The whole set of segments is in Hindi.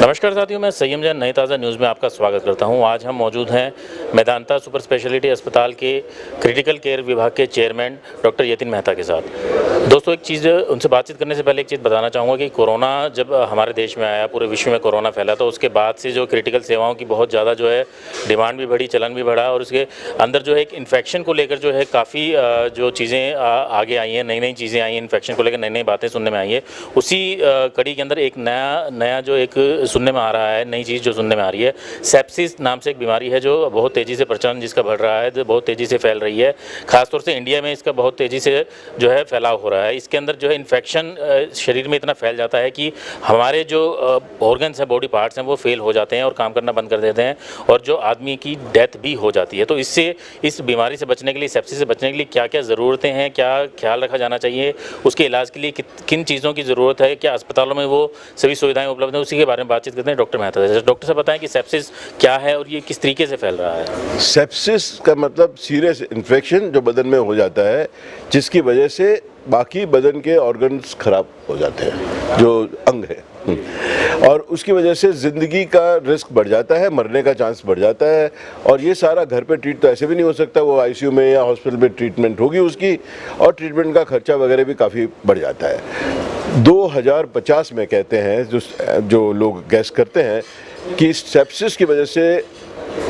नमस्कार साथियों, मैं सय्यम जैन नई ताज़ा न्यूज़ में आपका स्वागत करता हूं। आज हम मौजूद हैं मेदांता सुपर स्पेशलिटी अस्पताल के क्रिटिकल केयर विभाग के चेयरमैन डॉक्टर यतिन मेहता के साथ। दोस्तों, एक चीज़ उनसे बातचीत करने से पहले एक चीज़ बताना चाहूँगा कि कोरोना जब हमारे देश में आया, पूरे विश्व में कोरोना फैला, तो उसके बाद से जो क्रिटिकल सेवाओं की बहुत ज़्यादा जो है डिमांड भी बढ़ी, चलन भी बढ़ा और उसके अंदर जो है एक इन्फेक्शन को लेकर जो है काफ़ी जो चीज़ें आगे आई हैं, नई चीज़ें आई हैं, इन्फेक्शन को लेकर नई बातें सुनने में आई है। उसी कड़ी के अंदर एक नया जो एक सुनने में आ रहा है, नई चीज़ जो सुनने में आ रही है, सेप्सिस नाम से एक बीमारी है जो बहुत तेज़ी से प्रचलन जिसका बढ़ रहा है, जो बहुत तेज़ी से फैल रही है। खासतौर से इंडिया में इसका बहुत तेज़ी से जो है फैलाव हो रहा है। इसके अंदर जो है इन्फेक्शन शरीर में इतना फैल जाता है कि हमारे जो ऑर्गन्स हैं, बॉडी पार्ट्स हैं, वो फेल हो जाते हैं और काम करना बंद कर देते हैं और जो आदमी की डेथ भी हो जाती है। तो इससे इस बीमारी से बचने के लिए, सेप्सिस से बचने के लिए क्या क्या ज़रूरतें हैं, क्या ख्याल रखा जाना चाहिए, उसके इलाज के लिए किन चीज़ों की ज़रूरत है, क्या अस्पतालों में वो सभी सुविधाएं उपलब्ध हैं, उसी के बारे में बातचीत करते हैं डॉक्टर मेहता से। डॉक्टर साहब बताएं कि सेप्सिस क्या है और ये किस तरीके से फैल रहा है। सेप्सिस का मतलब सीरियस इन्फेक्शन जो बदन में हो जाता है, जिसकी वजह से बाकी बदन के ऑर्गन्स खराब हो जाते हैं, जो अंग है, और उसकी वजह से ज़िंदगी का रिस्क बढ़ जाता है, मरने का चांस बढ़ जाता है। और ये सारा घर पे ट्रीट तो ऐसे भी नहीं हो सकता, वो आईसीयू में या हॉस्पिटल में ट्रीटमेंट होगी उसकी, और ट्रीटमेंट का खर्चा वगैरह भी काफ़ी बढ़ जाता है। 2050 में कहते हैं जो लोग गैस करते हैं कि सेप्सिस की वजह से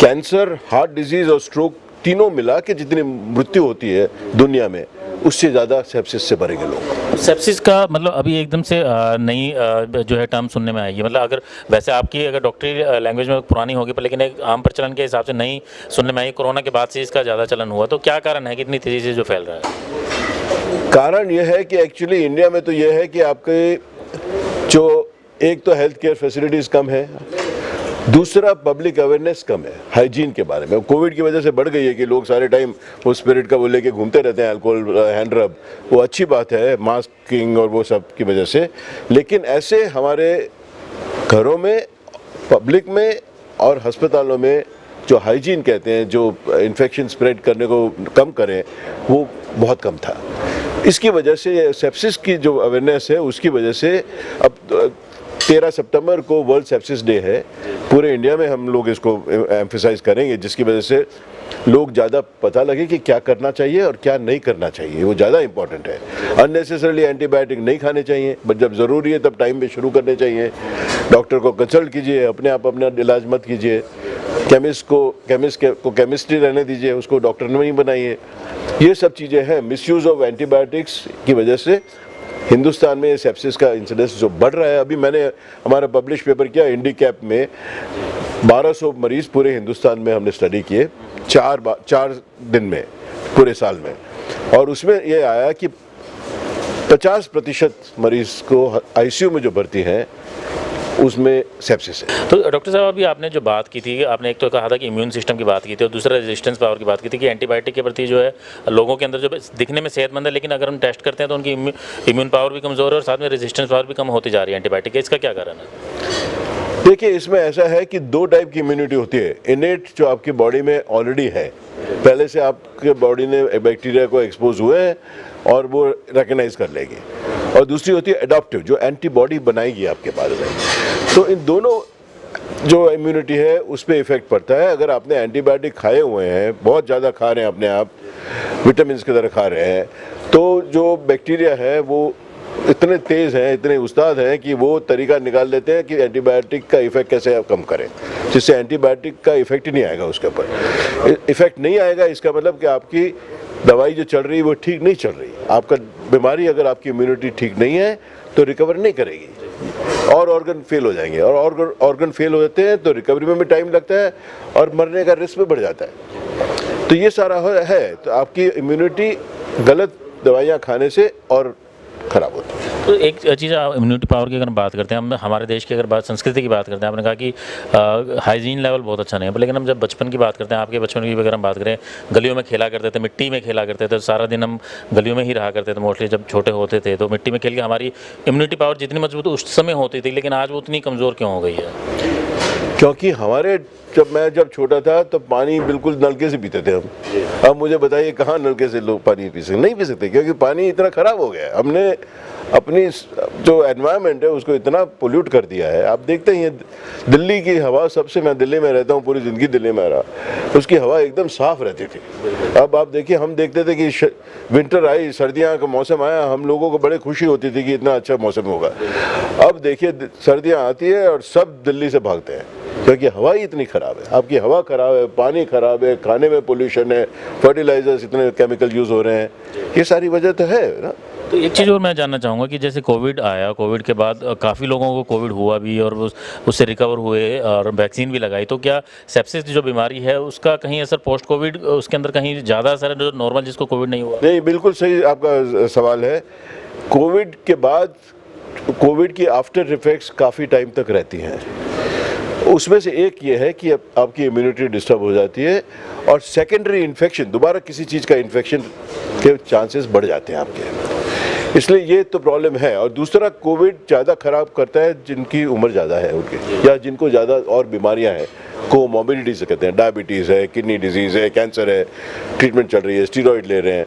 कैंसर, हार्ट डिजीज़ और स्ट्रोक तीनों मिला के जितनी मृत्यु होती है दुनिया में, उससे ज़्यादा सेप्सिस से मरेंगे लोग। सेप्सिस का मतलब अभी एकदम से नई जो है टर्म सुनने में आएगी, मतलब अगर वैसे आपकी अगर डॉक्टरी लैंग्वेज में पुरानी होगी पर लेकिन एक आम प्रचलन के हिसाब से नई सुनने में आई। कोरोना के बाद से इसका ज़्यादा चलन हुआ, तो क्या कारण है कि इतनी तेज़ी से जो फैल रहा है? कारण यह है कि एक्चुअली इंडिया में तो यह है कि आपके जो एक तो हेल्थ केयर फैसिलिटीज़ कम है, दूसरा पब्लिक अवेयरनेस कम है हाइजीन के बारे में। कोविड की वजह से बढ़ गई है कि लोग सारे टाइम वो स्पिरिट का वो लेके घूमते रहते हैं, अल्कोहल, हैंड रब, वो अच्छी बात है, मास्किंग और वो सब की वजह से। लेकिन ऐसे हमारे घरों में, पब्लिक में और अस्पतालों में जो हाइजीन कहते हैं, जो इन्फेक्शन स्प्रेड करने को कम करें, वो बहुत कम था। इसकी वजह से सेप्सिस की जो अवेयरनेस है, उसकी वजह से अब 13 सितंबर को वर्ल्ड सेप्सिस डे है। पूरे इंडिया में हम लोग इसको एम्फसाइज करेंगे, जिसकी वजह से लोग ज़्यादा पता लगे कि क्या करना चाहिए और क्या नहीं करना चाहिए, वो ज़्यादा इंपॉर्टेंट है। अननेसेसरली एंटीबायोटिक नहीं खाने चाहिए, बट जब ज़रूरी है तब टाइम पे शुरू करने चाहिए। डॉक्टर को कंसल्ट कीजिए, अपने आप अपना इलाज मत कीजिए। केमिस्ट को केमिस्ट्री रहने दीजिए, उसको डॉक्टर नहीं बनाइए। ये सब चीज़ें हैं। मिसयूज़ ऑफ एंटीबायोटिक्स की वजह से हिंदुस्तान में सेप्सिस का इंसिडेंस जो बढ़ रहा है। अभी मैंने हमारा पब्लिश पेपर किया इंडिकैप में, 1200 मरीज़ पूरे हिंदुस्तान में हमने स्टडी किए 4 दिन में, पूरे साल में, और उसमें ये आया कि 50% मरीज़ को आईसीयू में जो भर्ती हैं उसमें सेप्सिस है। तो डॉक्टर साहब, अभी आपने जो बात की थी, आपने एक तो कहा था कि इम्यून सिस्टम की बात की थी और दूसरा रेजिस्टेंस पावर की बात की थी कि एंटीबायोटिक के प्रति जो है लोगों के अंदर जो दिखने में सेहतमंद है, लेकिन अगर हम टेस्ट करते हैं तो उनकी इम्यून पावर भी कमज़ोर है और साथ में रेजिस्टेंस पावर भी कम होती जा रही है एंटीबायोटिक के। इसका क्या कारण है? देखिए, इसमें ऐसा है कि 2 टाइप की इम्यूनिटी होती है। इनेट जो आपकी बॉडी में ऑलरेडी है, पहले से आपके बॉडी ने बैक्टीरिया को एक्सपोज हुए हैं और वो रिकग्नाइज कर लेगी, और दूसरी होती है एडॉप्टिव, जो एंटीबॉडी बनाएगी आपके बारे में। तो इन दोनों जो इम्यूनिटी है उस पर इफेक्ट पड़ता है। अगर आपने एंटीबायोटिक खाए हुए हैं, बहुत ज़्यादा खा रहे हैं, अपने आप विटामिन की तरह खा रहे हैं, तो जो बैक्टीरिया है वो इतने तेज़ हैं, इतने उस्ताद हैं कि वो तरीका निकाल लेते हैं कि एंटीबायोटिक का इफ़ेक्ट कैसे कम करें, जिससे एंटीबायोटिक का इफ़ेक्ट ही नहीं आएगा उसके ऊपर। इफ़ेक्ट नहीं आएगा, इसका मतलब कि आपकी दवाई जो चल रही है वो ठीक नहीं चल रही। आपका बीमारी, अगर आपकी इम्यूनिटी ठीक नहीं है तो रिकवर नहीं करेगी और ऑर्गन फेल हो जाएंगे, और ऑर्गन फेल हो जाते हैं तो रिकवरी में भी टाइम लगता है और मरने का रिस्क भी बढ़ जाता है। तो ये सारा है, तो आपकी इम्यूनिटी गलत दवाइयाँ खाने से और ख़राब होती है। तो एक चीज़, इम्यूनिटी पावर की अगर हम बात करते हैं, हम हमारे देश की अगर बात संस्कृति की बात करते हैं, आपने कहा कि हाइजीन लेवल बहुत अच्छा नहीं है, लेकिन हम जब बचपन की बात करते हैं, आपके बचपन की अगर हम बात करें, गलियों में खेला करते थे, मिट्टी में खेला करते थे, सारा दिन हम गलियों में ही रहा करते थे मोस्टली। जब छोटे होते थे तो मिट्टी में खेल के हमारी इम्यूनिटी पावर जितनी मजबूत उस समय होती थी, लेकिन आज वो उतनी कमज़ोर क्यों हो गई है? क्योंकि हमारे जब छोटा था तो पानी बिल्कुल नलके से पीते थे हम। अब मुझे बताइए कहाँ नलके से लोग पानी पी सकते? नहीं पी सकते, क्योंकि पानी इतना ख़राब हो गया है। हमने अपनी जो एनवायरनमेंट है उसको इतना पोल्यूट कर दिया है। आप देखते ही हैं दिल्ली की हवा, सबसे, मैं दिल्ली में रहता हूँ, पूरी ज़िंदगी दिल्ली में रहा, उसकी हवा एकदम साफ़ रहती थी। अब आप देखिए, हम देखते थे कि विंटर आई, सर्दियाँ का मौसम आया, हम लोगों को बड़े खुशी होती थी कि इतना अच्छा मौसम होगा। अब देखिए सर्दियाँ आती है और सब दिल्ली से भागते हैं क्योंकि हवा ही इतनी ख़राब है। आपकी हवा ख़राब है, पानी ख़राब है, खाने में पोल्यूशन है, फर्टिलाइजर्स इतने केमिकल यूज़ हो रहे हैं, ये सारी वजह तो है ना। तो एक चीज़ और मैं जानना चाहूँगा कि जैसे कोविड आया, कोविड के बाद काफ़ी लोगों को कोविड हुआ भी और उससे रिकवर हुए और वैक्सीन भी लगाई, तो क्या सेप्सिस जो बीमारी है उसका कहीं असर पोस्ट कोविड उसके अंदर कहीं ज़्यादा असर है जो नॉर्मल जिसको कोविड नहीं हुआ? नहीं, बिल्कुल सही आपका सवाल है। कोविड के बाद, कोविड की आफ्टर इफेक्ट्स काफ़ी टाइम तक रहती हैं। उसमें से एक ये है कि आपकी इम्यूनिटी डिस्टर्ब हो जाती है और सेकेंडरी इन्फेक्शन, दोबारा किसी चीज़ का इन्फेक्शन के चांसेस बढ़ जाते हैं आपके, इसलिए ये तो प्रॉब्लम है। और दूसरा, कोविड ज़्यादा ख़राब करता है जिनकी उम्र ज़्यादा है उनकी, या जिनको ज़्यादा और बीमारियां हैं, कोमॉर्बिडिटी से कहते हैं, डायबिटीज़ है, किडनी डिजीज़ है, कैंसर है, ट्रीटमेंट चल रही है, स्टीरॉयड ले रहे हैं,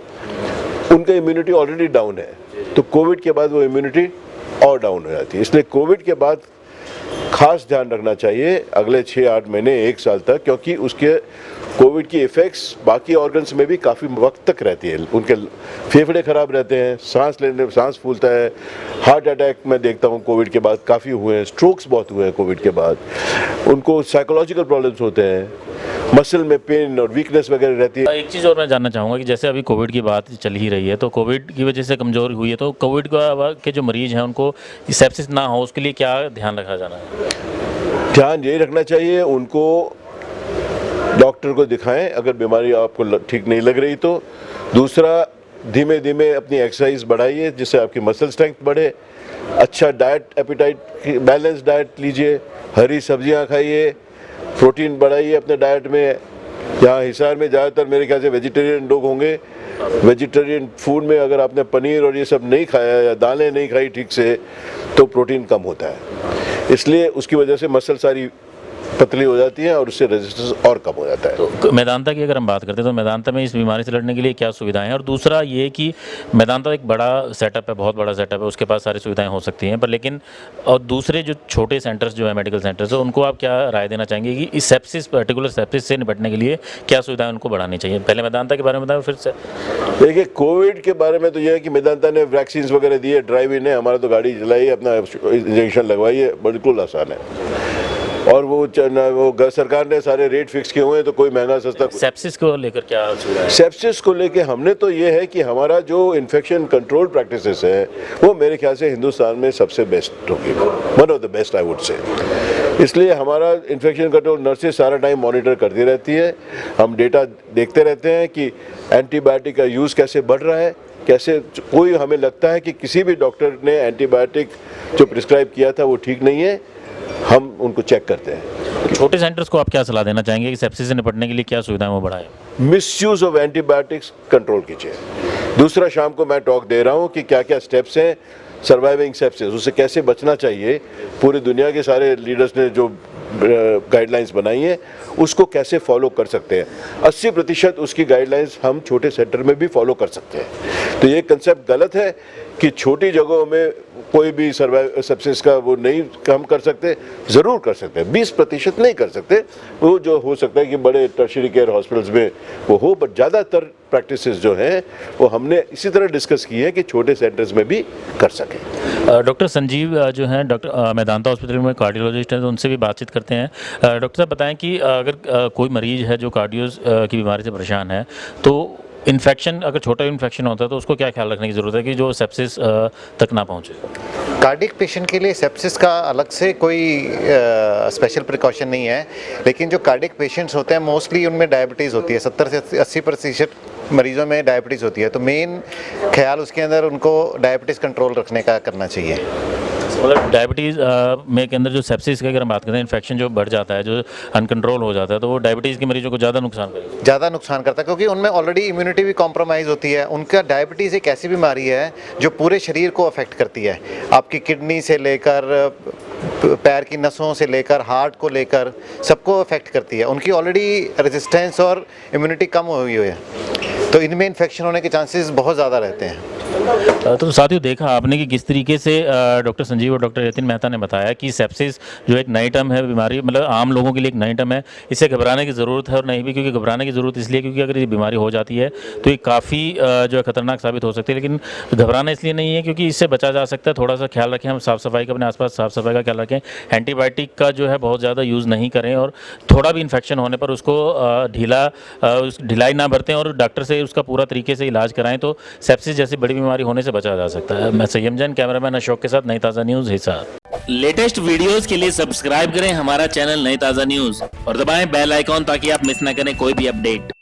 उनका इम्यूनिटी ऑलरेडी डाउन है, तो कोविड के बाद वो इम्यूनिटी और डाउन हो जाती है। इसलिए कोविड के बाद खास ध्यान रखना चाहिए अगले 6-8 महीने, 1 साल तक, क्योंकि उसके कोविड की इफ़ेक्ट्स बाकी ऑर्गन्स में भी काफ़ी वक्त तक रहती है। उनके फेफड़े ख़राब रहते हैं, सांस फूलता है, हार्ट अटैक मैं देखता हूँ कोविड के बाद काफ़ी हुए हैं, स्ट्रोक्स बहुत हुए हैं कोविड के बाद, उनको साइकोलॉजिकल प्रॉब्लम्स होते हैं, मसल में पेन और वीकनेस वगैरह रहती है। एक चीज़ और मैं जानना चाहूँगा कि जैसे अभी कोविड की बात चल ही रही है, तो कोविड की वजह से कमज़ोर हुई है, तो कोविड के जो मरीज़ हैं उनको सेप्सिस ना हो उसके लिए क्या ध्यान रखा जाना है? ध्यान यही रखना चाहिए, उनको डॉक्टर को दिखाएं अगर बीमारी आपको ठीक नहीं लग रही तो। दूसरा, धीमे धीमे अपनी एक्सरसाइज बढ़ाइए जिससे आपकी मसल स्ट्रेंथ बढ़े। अच्छा डाइट, एपिटाइट बैलेंस डाइट लीजिए, हरी सब्जियां खाइए, प्रोटीन बढ़ाइए अपने डाइट में। यहाँ हिसार में ज़्यादातर मेरे ख्याल से वेजिटेरियन लोग होंगे। वेजिटेरियन फूड में अगर आपने पनीर और ये सब नहीं खाया या दालें नहीं खाई ठीक से तो प्रोटीन कम होता है, इसलिए उसकी वजह से मसल सारी पतली हो जाती है और उससे रेजिस्टेंस और कम हो जाता है। तो मेदांता की अगर हम बात करते हैं तो मेदांता में इस बीमारी से लड़ने के लिए क्या सुविधाएं हैं? और दूसरा ये कि मेदांता एक बड़ा सेटअप है, बहुत बड़ा सेटअप है, उसके पास सारी सुविधाएं हो सकती हैं, पर लेकिन और दूसरे जो छोटे सेंटर्स जो है मेडिकल सेंटर्स, तो उनको आप क्या राय देना चाहेंगे कि इस सेप्सिस, पर्टिकुलर सेप्सिस से निपटने के लिए क्या सुविधाएं उनको बढ़ानी चाहिए? पहले मेदांता के बारे में बताएं फिर से। देखिए, कोविड के बारे में तो यह है कि मेदांता ने वैक्सीन वगैरह दिए, ड्राइव इन है, हमारा तो गाड़ी चलाई, अपना इंजेक्शन लगवाइए, बिल्कुल आसान है। और वो सरकार ने सारे रेट फिक्स किए हुए हैं, तो कोई महंगा सस्ता। सेप्सिस को लेकर क्या सुविधा है? सेप्सिस को लेके हमने तो ये है कि हमारा जो इन्फेक्शन कंट्रोल प्रैक्टिसेस है वो मेरे ख्याल से हिंदुस्तान में सबसे बेस्ट होगी, one of the best I would say. इसलिए हमारा इन्फेक्शन कंट्रोल नर्सेज सारा टाइम मॉनिटर करती रहती है, हम डेटा देखते रहते हैं कि एंटीबायोटिक का यूज़ कैसे बढ़ रहा है, कैसे कोई हमें लगता है कि किसी भी डॉक्टर ने एंटीबायोटिक जो प्रिस्क्राइब किया था वो ठीक नहीं है, हम उनको चेक करते हैं। छोटे सेंटर्स को आप क्या सलाह देना चाहेंगे कि सेप्सिस से निपटने के लिए क्या सुविधाएं वो बढ़ाएं? मिसयूज ऑफ एंटीबायोटिक्स कंट्रोल कीजिए। दूसरा, शाम को मैं टॉक दे रहा हूँ कि क्या क्या स्टेप्स हैं सर्वाइविंग सेप्सिस, उससे कैसे बचना चाहिए। पूरी दुनिया के सारे लीडर्स ने जो गाइडलाइंस बनाई हैं उसको कैसे फॉलो कर सकते हैं। 80% उसकी गाइडलाइंस हम छोटे सेंटर में भी फॉलो कर सकते हैं। तो ये कंसेप्ट गलत है कि छोटी जगहों में कोई भी सेप्सिस का वो नहीं कम कर सकते, ज़रूर कर सकते हैं, 20% नहीं कर सकते, वो जो हो सकता है कि बड़े टर्शियरी केयर हॉस्पिटल्स में वो हो, बट ज़्यादातर प्रैक्टिसेस जो हैं वो हमने इसी तरह डिस्कस की है कि छोटे सेंटर्स में भी कर सकें। डॉक्टर संजीव जो हैं, डॉक्टर मेदांता हॉस्पिटल में कार्डियोलॉजिस्ट हैं, तो उनसे भी बातचीत करते हैं। डॉक्टर साहब बताएं कि अगर कोई मरीज़ है जो कार्डियो की बीमारी से परेशान है, तो इन्फेक्शन, अगर छोटा इन्फेक्शन होता है तो उसको क्या ख्याल रखने की ज़रूरत है कि जो सेप्सिस तक ना पहुँचे? कार्डियक पेशेंट के लिए सेप्सिस का अलग से कोई स्पेशल प्रिकॉशन नहीं है, लेकिन जो कार्डियक पेशेंट्स होते हैं मोस्टली उनमें डायबिटीज़ होती है, 70 से 80% मरीज़ों में डायबिटीज़ होती है, तो मेन ख्याल उसके अंदर उनको डायबिटीज़ कंट्रोल रखने का करना चाहिए। मतलब डायबिटीज़ में के अंदर जो सेप्सिस की अगर हम बात करें, इन्फेक्शन जो बढ़ जाता है, जो अनकंट्रोल हो जाता है, तो वो डायबिटीज़ के मरीजों को ज़्यादा नुकसान करता है क्योंकि उनमें ऑलरेडी इम्यूनिटी भी कॉम्प्रोमाइज़ होती है। उनका डायबिटीज़ एक ऐसी बीमारी है जो पूरे शरीर को अफेक्ट करती है, आपकी किडनी से लेकर पैर की नसों से लेकर हार्ट को लेकर सबको अफेक्ट करती है। उनकी ऑलरेडी रेजिस्टेंस और इम्यूनिटी कम हुई है, तो इनमें इन्फेक्शन होने के चांसेस बहुत ज़्यादा रहते हैं। तो साथियों, देखा आपने कि किस तरीके से डॉक्टर संजीव और डॉक्टर यतिन मेहता ने बताया कि सेप्सिस जो एक नई टर्म है, बीमारी मतलब आम लोगों के लिए एक नई टर्म है, इससे घबराने की ज़रूरत है और नहीं भी, क्योंकि घबराने की ज़रूरत इसलिए क्योंकि अगर ये बीमारी हो जाती है तो ये काफ़ी जो है खतरनाक साबित हो सकती है। लेकिन घबराना इसलिए नहीं है क्योंकि इससे बचा जा सकता है। थोड़ा सा ख्याल रखें, हम साफ़ सफाई का, अपने आसपास साफ़ सफाई का ख्याल रखें, एंटीबायोटिक का जो है बहुत ज़्यादा यूज़ नहीं करें और थोड़ा भी इन्फेक्शन होने पर उसको ढिलाई ना बरतें और डॉक्टर से उसका पूरा तरीके से इलाज कराएं, तो सेप्सिस जैसी बड़ी बीमारी होने से बचा जा सकता है। मैं सय्यम जैन, कैमरामैन अशोक के साथ, नई ताज़ा न्यूज़, हिसार। लेटेस्ट वीडियोस के लिए सब्सक्राइब करें हमारा चैनल नई ताज़ा न्यूज़ और दबाएं बेल आइकॉन ताकि आप मिस ना करें कोई भी अपडेट।